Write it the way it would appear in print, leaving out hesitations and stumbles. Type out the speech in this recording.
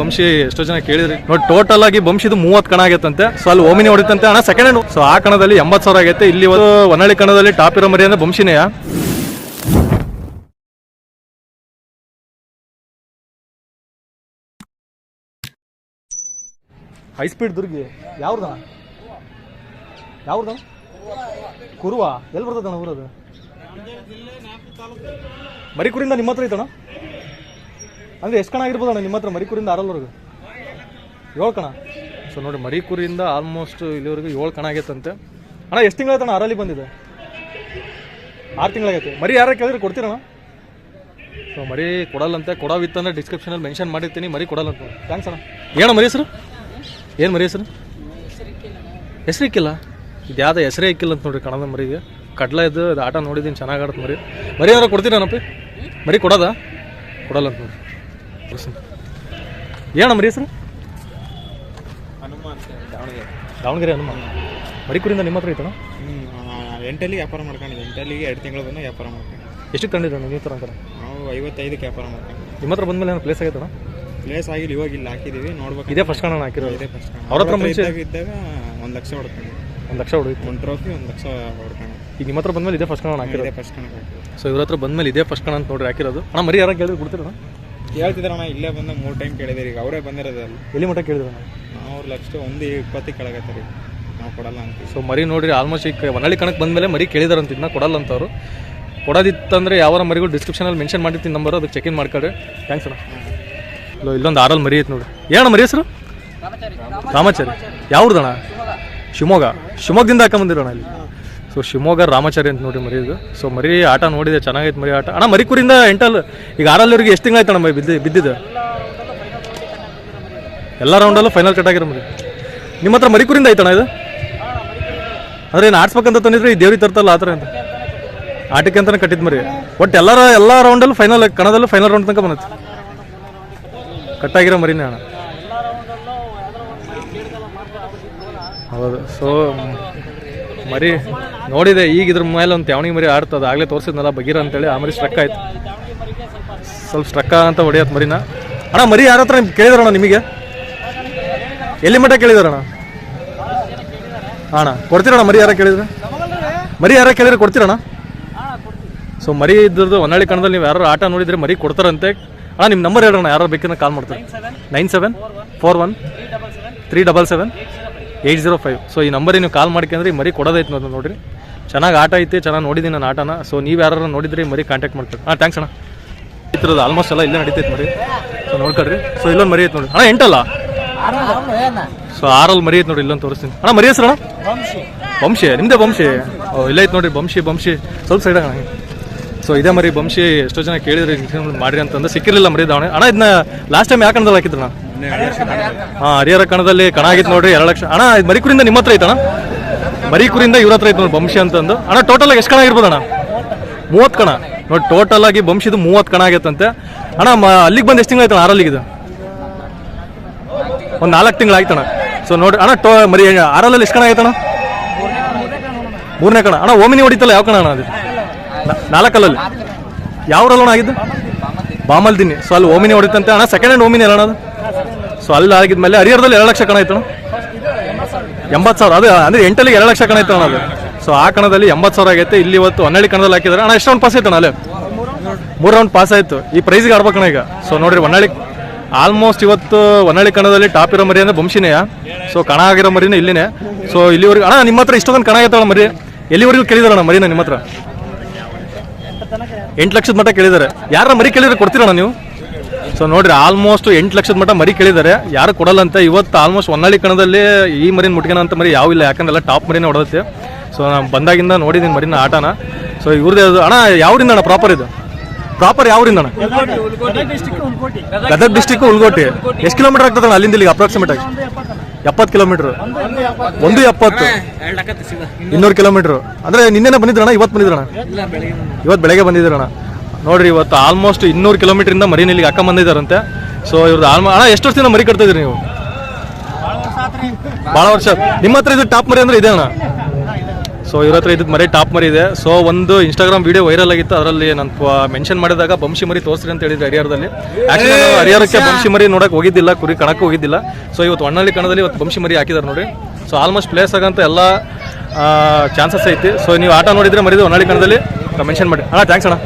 ಬಂಶಿ ಎಷ್ಟೋ ಜನ ಕೇಳಿದ್ರಿ ನೋಡಿ. ಟೋಟಲ್ ಆಗಿ ಬಂಶಿದು 30 ಕಣ ಆಗೈತಂತೆ. ಸೊ ಅಲ್ಲಿ ಓಮಿನಿ ಹೊಡಿತಂತೆ ಅಣ್ಣ ಸೆಕೆಂಡ್ ಹ್ಯಾಂಡ್. ಸೊ ಆ ಕಣದಲ್ಲಿ 80,000 ಆಗೈತೆ. ಇಲ್ಲಿ ಹೊನ್ನಳ್ಳಿ ಕಣದಲ್ಲಿ ಟಾಪ್ ಇರೋ ಮರಿ ಅಂದ್ರೆ ಬಂಶಿನೇಯ. ಹೈ ಸ್ಪೀಡ್ ದುರ್ಗಿ ಯಾವ್ದಣ ಕುರುವ ಎಲ್ಲಿ ಬರ್ತದಣ್ಣ ಊರದು? ಮರಿಕೂರಿಂದ ನಿಮ್ಮ ಹತ್ರ ಐತಣ್ಣ? ಅಂದರೆ ಎಷ್ಟು ಕಣ ಆಗಿರ್ಬೋದಣ್ಣ ನಿಮ್ಮ ಹತ್ರ ಮರಿಕೂರಿಂದ ಆರಲ್ವರೆಗೂ? 7 ಕಣ. ಸೊ ನೋಡಿ ಮರಿಕೂರಿಂದ ಆಲ್ಮೋಸ್ಟ್ ಇಲ್ಲಿವರೆಗೂ 7 ಕಣ ಆಗೈತಂತೆ. ಅಣ್ಣ ಎಷ್ಟು ತಿಂಗಳಾಯ್ತಣ್ಣ ಆರಲ್ಲಿ ಬಂದಿದೆ? 6 ತಿಂಗಳಾಗೈತೆ. ಮರಿ ಯಾರು ಕೇಳಿದ್ರೆ ಕೊಡ್ತೀರಣ್ಣ? ಸೊ ಮರಿ ಕೊಡಲ್ಲಂತೆ. ಕೊಡೋವಿತ್ತಂದ್ರೆ ಡಿಸ್ಕ್ರಿಪ್ಷನಲ್ಲಿ ಮೆನ್ಷನ್ ಮಾಡಿರ್ತೀನಿ. ಮರಿ ಕೊಡಲ್ಲಂತ. ಥ್ಯಾಂಕ್ಸ್ ಅಣ್ಣ. ಏನೋ ಮರಿ ಹೆಸರು? ಏನು ಮರಿ ಹೆಸರು? ಹೆಸರು ಇಕ್ಕಿಲ್ಲ. ಇದು ಯಾವ್ದು ಹೆಸರೇ ಇಕ್ಕಿಲ್ಲ ಅಂತ ನೋಡ್ರಿ ಕಣದ ಮರಿಗೆ. ಕಡ್ಲ ಇದು ಆಟ ನೋಡಿದ್ದೀನಿ, ಚೆನ್ನಾಗಿ ಆಡತ್ತೆ ಮರಿ. ಮರಿ ಏನಾರು ಕೊಡ್ತೀರನಪ್ಪಿ? ಮರಿ ಕೊಡೋದಾ? ಕೊಡಲ್ಲ ಅಂತ ನೋಡ್ರಿ. ಏನೋ ಮರಿ ಹೆಸರು? ದಾವಣಗೆರೆ ಹನುಮಾನ್. ಮರಿಕೂರಿಂದ ನಿಮ್ಮ ಹತ್ರ ಐತಣ್ಣ? 8 ವ್ಯಾಪಾರ ಮಾಡ್ಕೊಂಡಿದ್ದೆ. 8 2 ತಿಂಗಳು ಬಂದು ವ್ಯಾಪಾರ ಮಾಡ್ಕೊಂಡು. ಎಷ್ಟು ತಂದಿದ್ದಣ್ಣ ನೀವು ಥರ ಅಂತಾರೆ? ನಾವು 55ಕ್ಕೆ ವ್ಯಾಪಾರ ಮಾಡ್ಕೊಂಡು. ನಿಮ್ಮ ಹತ್ರ ಬಂದಮೇಲೆ ಏನೋ ಪ್ಲೇಸ್ ಆಗೈತಣ್ಣ? ಪ್ಲೇಸ್ ಆಗಿಲ್ಲ, ಇವಾಗಿಲ್ಲ, ಹಾಕಿದ್ದೀವಿ ನೋಡ್ಬೇಕು. ಇದೇ ಫಸ್ಟ್ ಕಣ ಹಾಕಿರೋ? ಇದೇ ಫಸ್ಟ್ ಕಣ. ಅವ್ರ ಹತ್ರ ಮುಂಚೆ ಇದ್ದಾಗ 1 ಲಕ್ಷ ಹೊಡ್ಕೊಂಡು. 1 ಲಕ್ಷ ಹೊಡೆಯಿತು. 1 ಟ್ರೋಫಿ 1 ಲಕ್ಷ ಹೊಡ್ಕೊಂಡು. ಈಗ ನಿಮ್ಮ ಹತ್ರ ಬಂದಮೇಲೆ ಇದೇ ಫಸ್ಟ್ ಕಣ ಹಾಕಿರೋ? ಇದೇ ಫಸ್ಟ್ ಕಣ ಹಾಕಿರೋದು. ಸೊ ಇವ್ರ ಹತ್ರ ಬಂದಮೇಲೆ ಇದೇ ಫಸ್ಟ್ ಕಣ ಅಂತ ನೋಡ್ರಿ ಹಾಕಿರೋದು. ಅಣ್ಣ ಮರಿ ಯಾರು ಕೇಳಿದ್ರೆ ಕೊಡ್ತೀರಣ್ಣ? ಕೇಳ್ತಿದ್ರಣ್ಣ, ಇಲ್ಲೇ ಬಂದ 3 ಟೈಮ್ ಕೇಳಿದಿರಿ. ಈಗ ಅವರೇ ಬಂದಿರೋದಲ್ಲ. ಎಲ್ಲಿ ಮಟ್ಟ ಕೇಳಿದ್ರಣ್ಣ? ಅವ್ರ ಲಕ್ಷ 1.20 ಕೆಳಗತ್ತಾರೆ. ನಾವು ಕೊಡಲ್ಲ ಅಂತ. ಸೊ ಮರಿ ನೋಡ್ರಿ ಆಲ್ಮೋಸ್ಟ್ ಈಗ ಹೊನ್ನಳ್ಳಿ ಕಣಕ್ಕೆ ಬಂದಮೇಲೆ ಮರಿ ಕೇಳಿದಾರಂತ. ಇದನ್ನ ಕೊಡಲ್ಲ ಅಂತವ್ರು. ಕೊಡೋದಿತ್ತಂದ್ರೆ ಯಾವಾರ ಮರಿಗಳು ಡಿಸ್ಕ್ರಿಪ್ಷನಲ್ಲಿ ಮೆನ್ಷನ್ ಮಾಡಿರ್ತೀನಿ ನಂಬರ್, ಅದಕ್ಕೆ ಚೆಕ್ ಇನ್ ಮಾಡ್ಕೊಳ್ರಿ. ಥ್ಯಾಂಕ್ಸ್ ಅಣ್ಣ. ಇಲ್ಲೊಂದು ಆರಲ್ಲಿ ಮರಿ ಐತೆ ನೋಡಿ. ಏನಣ್ಣ ಮರಿ ಹೆಸರು? ರಾಮಾಚಾರಿ. ಯಾವ್ದಣ್ಣ? ಶಿವಮೊಗ್ಗದಿಂದ ಹಾಕೊಂಬಂದಿರೋಣ ಇಲ್ಲಿ. ಸೊ ಶಿವಮೊಗ್ಗ ರಾಮಾಚಾರಿ ಅಂತ ನೋಡಿ ಮರಿ ಇದು. ಸೊ ಮರಿ ಆಟ ನೋಡಿದೆ, ಚೆನ್ನಾಗೈತೆ ಮರಿ ಆಟ. ಅಣ್ಣ ಮರಿಕೂರಿಂದ ಎಂಟಲ್ ಈಗ 6 ಎಷ್ಟು ತಿಂಗಳಾಯ್ತಣ್ಣ ಮರಿ ಬಿದ್ದಿದ್ದು? ಎಲ್ಲ ರೌಂಡಲ್ಲೂ ಫೈನಲ್ ಕಟ್ ಆಗಿರೋ ಮರಿ. ನಿಮ್ಮ ಹತ್ರ ಮರಿಕೂರಿಂದ ಐತಣ್ಣ ಇದು? ಅಂದರೆ ಏನು ಆಡ್ಸ್ಬೇಕಂತ ತಂದಿದ್ರೆ ಈ ದೇವ್ರಿಗೆ ತರ್ತಲ್ಲ ಆ ಥರ ಅಂತ ಆಟಕ್ಕೆ ಅಂತಲೇ ಕಟ್ಟಿದ್ದು ಮರಿ. ಒಟ್ಟು ಎಲ್ಲ ರೌಂಡಲ್ಲೂ ಫೈನಲ್ ಕಣದಲ್ಲೂ ಫೈನಲ್ ರೌಂಡ್ ತನಕ ಬಂದೈತೆ. ಕಟ್ಟಾಗಿರೋ ಮರಿನೇ ಅಣ್ಣ. ಹೌದು. ಸೊ ಮರಿ ನೋಡಿದೆ. ಈಗ ಇದ್ರ ಮೇಲೆ ಒಂದು ತ್ಯಾವಣಿ ಮರಿ ಆಡ್ತದೆ. ಆಗಲೇ ತೋರಿಸಿದ್ನಲ್ಲ ಬಗೀರ ಅಂತೇಳಿ. ಆ ಮರಿ ಸ್ಟ್ರಕ್ ಆಯ್ತು. ಸ್ವಲ್ಪ ಸ್ಟ್ರಕ್ ಅಂತ ಹೊಡೆಯತ್ತೆ ಮರಿನ. ಅಣ್ಣ ಮರಿ ಯಾರ ಹತ್ರ ಕೇಳಿದಾರಣ್ಣ ನಿಮಗೆ? ಎಲ್ಲಿ ಮಟ್ಟ ಕೇಳಿದಾರಣ್ಣ? ಅಣ್ಣ ಕೊಡ್ತೀರಣ್ಣ ಮರಿ ಯಾರ ಕೇಳಿದ್ರೆ? ಮರಿ ಯಾರ ಕೇಳಿದ್ರೆ ಕೊಡ್ತೀರಣ್ಣ? ಸೊ ಮರಿ ಇದ್ರದ್ದು ಹೊನ್ನಳ್ಳಿ ಕಣದಲ್ಲಿ ನೀವು ಯಾರು ಆಟ ನೋಡಿದರೆ ಮರಿ ಕೊಡ್ತಾರಂತೆ. ಅಣ್ಣ ನಿಮ್ಮ ನಂಬರ್ ಹೇಳೋಣ, ಯಾರು ಬೇಕಂದ್ರೆ ಕಾಲ್ ಮಾಡ್ತಾರೆ. 9741377805. ಸೊ ಈ ನಂಬರಿಗೆ ನೀವು ಕಾಲ್ ಮಾಡ್ಕೊಂಡ್ರೆ ಈ ಮರಿ ಕೊಡೋದೈತೆ ಅಂತ ನೋಡಿರಿ. ಚೆನ್ನಾಗಿ ಆಟ ಐತೆ, ಚೆನ್ನಾಗಿ ನೋಡಿದ್ದೀನಿ ನಾನು ಆಟನ. ಸೊ ನೀವು ಯಾರು ನೋಡಿದ್ರೆ ಮರಿ ಕಾಂಟ್ಯಾಕ್ಟ್ ಮಾಡ್ತಾರೆ. ಥ್ಯಾಂಕ್ಸ್ ಅಣ್ಣ. ಈ ಥರದ್ದು ಆಲ್ಮೋಸ್ಟ್ ಎಲ್ಲ ಇಲ್ಲೇ ನಡೀತೈತೆ ಮರಿ. ಸೊ ನೋಡ್ಕೊಳ್ರಿ. ಸೊ ಇಲ್ಲೊಂದು ಮರಿ ಐತೆ ನೋಡಿ ಅಣ್ಣ. 8 ಅಲ್ಲ? ಸೊ 6 ಮರಿ ಐತೆ ನೋಡಿ. ಇಲ್ಲೊಂದು ತೋರಿಸ್ತೀನಿ ಅಣ್ಣ. ಮರಿ ಹೆಸರು ಅಣ್ಣ? ಬಂಶಿ. ನಿಮ್ಮದೇ ಬಂಶಿ? ಇಲ್ಲ ಐತೆ ನೋಡಿರಿ ಬಂಶಿ. ಸ್ವಲ್ಪ ಸೈಡ್ ಅಣ್ಣ. ಸೊ ಇದೇ ಮರಿ ಬಂಶಿ. ಎಷ್ಟೋ ಜನ ಕೇಳಿದ್ರೆ ಮಾಡಿರಿ ಅಂತಂದ್ರೆ ಸಿಕ್ಕಿರಲಿಲ್ಲ ಮರಿ ದಾವಣೆ. ಅಣ್ಣ ಇದನ್ನ ಲಾಸ್ಟ್ ಟೈಮ್ ಯಾವ ಕಣದಲ್ಲಿ ಹಾಕಿದ್ರಣ್ಣ? ಹರಿಹರ ಕಣದಲ್ಲಿ ಕಣ ಆಗಿತ್ತು ನೋಡ್ರಿ. 2 ಲಕ್ಷ. ಅಣ್ಣ ಇದು ಮರಿಕೂರಿಂದ ನಿಮ್ಮ ಹತ್ರ ಐತಣ್ಣ? ಮರಿಕೂರಿಂದ ಇವ್ರ ಹತ್ರ ಐತೆ ನೋಡಿ ಬಂಶಿ ಅಂತಂದು. ಅಣ್ಣ ಟೋಟಲ್ ಆಗಿ ಎಷ್ಟು ಕಣ ಆಗಿರ್ಬೋದಣ್ಣ? 30 ಕಣ ನೋಡಿ. ಟೋಟಲ್ ಆಗಿ ಬಂಶಿದು 30 ಕಣ ಆಗೈತಂತೆ. ಅಣ್ಣ ಅಲ್ಲಿಗೆ ಬಂದು ಎಷ್ಟು ತಿಂಗಳು ಆಯ್ತಣ್ಣ? ಆರಲ್ಲಿಗೆ ಒಂದು 4 ತಿಂಗಳು ಆಯ್ತಣ್ಣ. ಸೊ ನೋಡಿ ಅಣ್ಣ ಮರಿ ಆರಲ್ಲಿ ಎಷ್ಟು ಕಣ ಆಯ್ತಣ್ಣ? 3ನೇ ಕಣ. ಅಣ್ಣ ಓಮಿನಿ ಹೊಡಿತಲ್ಲ, ಯಾವ ಕಣ ಅಣ್ಣ ಅದು? 4 ಕಲ್ಲಲ್ಲಿ ಯಾವ ರಲ್ಲೋಣ ಆಗಿದ್ದು? ಬಾಮಲ್ದಿನಿ. ಸೊ ಅಲ್ಲಿ ಓಮಿನಿ ಹೊಡಿತಂತೆ ಅಣ್ಣ. ಸೆಕೆಂಡ್ ಹ್ಯಾಂಡ್ ಓಮಿನಿ ಅಲ್ಲ ಅಣ್ಣ ಅದು? ಸೊ ಅಲ್ಲಿ ಆಗಿದ್ಮೇಲೆ ಹರಿಹರದಲ್ಲಿ 2 ಲಕ್ಷ ಕಣ ಆಯ್ತಣ್ಣ. 80,000. ಅದು ಅಂದರೆ 8ಲ್ಲಿಗೆ 2 ಲಕ್ಷ ಕಣ ಆಯ್ತಣ್ಣ ಅದು. ಸೊ ಆ ಕಣದಲ್ಲಿ 80,000 ಆಗೈತೆ. ಇಲ್ಲಿ ಇವತ್ತು ಹೊನ್ನಳ್ಳಿ ಕಣದಲ್ಲಿ ಹಾಕಿದ್ದಾರೆ ಅಣ್ಣ. ಎಷ್ಟು ರೌಂಡ್ ಪಾಸ್ ಆಯ್ತಣ್ಣ? ಅಲ್ಲೇ 3 ರೌಂಡ್ ಪಾಸ್ ಆಯಿತು. ಈ ಪ್ರೈಸ್ಗೆ ಆಡ್ಬೇಕಣ್ಣ ಈಗ. ಸೊ ನೋಡಿರಿ ಹೊನ್ನಳ್ಳಿ ಆಲ್ಮೋಸ್ಟ್ ಇವತ್ತು ಹೊನ್ನಳ್ಳಿ ಕಣದಲ್ಲಿ ಟಾಪ್ ಇರೋ ಮರಿ ಅಂದರೆ ಬಂಶಿನೇಯ. ಸೊ ಕಣ ಆಗಿರೋ ಮರಿನೇ ಇಲ್ಲಿನೇ. ಸೊ ಇಲ್ಲಿವರೆಗೂ ಅಣ್ಣ ನಿಮ್ಮ ಹತ್ರ ಇಷ್ಟೊಂದು ಕಣ ಆಗೈತಣ್ಣ ಮರಿ? ಎಲ್ಲಿವರೆಗೂ ಕೇಳಿದಾರಣ್ಣ ಮರಿನ ನಿಮ್ಮ ಹತ್ರ? 8 ಲಕ್ಷದ ಮಟ್ಟ ಕೇಳಿದ್ದಾರೆ. ಯಾರ ಮರಿ ಕೇಳಿದ್ರೆ ಕೊಡ್ತೀರಣ್ಣ ನೀವು? ಸೊ ನೋಡ್ರಿ ಆಲ್ಮೋಸ್ಟ್ 8 ಲಕ್ಷದ ಮಟ್ಟ ಮರಿ ಕೇಳಿದ್ದಾರೆ. ಯಾರು ಕೊಡಲ್ಲ ಅಂತ. ಇವತ್ತು ಆಲ್ಮೋಸ್ಟ್ ಹೊನ್ನಳ್ಳಿ ಕಣದಲ್ಲಿ ಈ ಮರಿನ ಮುಟ್ಕೋಣ ಅಂತ ಮರಿ ಯಾವಿಲ್ಲ. ಯಾಕಂದ್ರೆ ಟಾಪ್ ಮರಿನೇ ಹೊಡೆಯುತ್ತೆ. ಸೊ ನಾನು ಬಂದಾಗಿಂದ ನೋಡಿದ್ದೀನಿ ಮರಿನ ಆಟನ. ಸೊ ಇವ್ರದ್ದು ಅದು ಅಣ್ಣ ಯಾವ್ರಿಂದ ಅಣ್ಣ ಪ್ರಾಪರ್ ಇದು? ಪ್ರಾಪರ್ ಯಾವ್ರಿಂದ ಅಣ್ಣ? ಗದಗ ಡಿಸ್ಟಿಕ್ ಉಲ್ಗೋಟಿ. ಎಷ್ಟು ಕಿಲೋಮೀಟರ್ ಆಗ್ತದಣ್ಣ ಅಲ್ಲಿಂದ ಇಲ್ಲಿಗೆ ಅಪ್ರಾಕ್ಸಿಮೇಟ್ ಆಗಿ? 70 ಕಿಲೋಮೀಟರ್. 170 200 ಕಿಲೋಮೀಟರ್. ಅಂದರೆ ನಿನ್ನೆನೇ ಬಂದಿದ್ರಣ್ಣ? ಇವತ್ತು ಬಂದಿದ್ರಣ್ಣ? ಇವತ್ತು ಬೆಳಗ್ಗೆ ಬಂದಿದ್ರಣ್ಣ. ನೋಡ್ರಿ ಇವತ್ತು ಆಲ್ಮೋಸ್ಟ್ 200 ಕಿಲೋಮೀಟರಿಂದ ಮರಿನ ಇಲ್ಲಿಗೆ ಹಾಕೊಂಡ್ ಬಂದಿದ್ದಾರಂತೆ. ಸೊ ಇವ್ರದ್ದು ಅಣ್ಣ ಎಷ್ಟು ವರ್ಷದಿಂದ ಮರಿ ಕಟ್ತಾ ಇದ್ರಿ ನೀವು? ಭಾಳ ವರ್ಷ. ನಿಮ್ಮ ಹತ್ರ ಇದು ಟಾಪ್ ಮರಿ ಅಂದ್ರೆ ಇದೆ ಅಣ್ಣ? ಸೊ ಇವ್ರ ಹತ್ರ ಇದ್ದು ಮರಿ ಟಾಪ್ ಮರಿ ಇದೆ. ಸೊ ಒಂದು ಇನ್ಸ್ಟಾಗ್ರಾಮ್ ವಿಡಿಯೋ ವೈರಲ್ ಆಗಿತ್ತು, ಅದರಲ್ಲಿ ನಾನು ಮೆನ್ಷನ್ ಮಾಡಿದಾಗ ಬಂಶಿ ಮರಿ ತೋರಿಸ್ರಿ ಅಂತ ಹೇಳಿದ್ರು ಹರಿಹರದಲ್ಲಿ. ಆ್ಯಕ್ಚುಲಿ ನಾನು ಹರಿಹರಕ್ಕೆ ಬಂಶಿ ಮರಿ ನೋಡೋಕೆ ಹೋಗಿದ್ದಿಲ್ಲ, ಕುರಿ ಕಣಕ್ಕೆ ಹೋಗಿದ್ದಿಲ್ಲ. ಸೊ ಇವತ್ತು ಹೊನ್ನಳ್ಳಿ ಕಣದಲ್ಲಿ ಇವತ್ತು ಬಂಶಿ ಮರಿ ಹಾಕಿದ್ದಾರೆ ನೋಡಿ. ಸೊ ಆಲ್ಮೋಸ್ಟ್ ಪ್ಲೇಸ್ ಆಗಂತ ಎಲ್ಲ ಚಾನ್ಸಸ್ ಐತಿ. ಸೊ ನೀವು ಆಟ ನೋಡಿದರೆ ಮರಿದು ಹೊನ್ನಳ್ಳಿ ಕಣದಲ್ಲಿ ಮೆನ್ಷನ್ ಮಾಡಿ. ಥ್ಯಾಂಕ್ಸ್ ಅಣ್ಣ.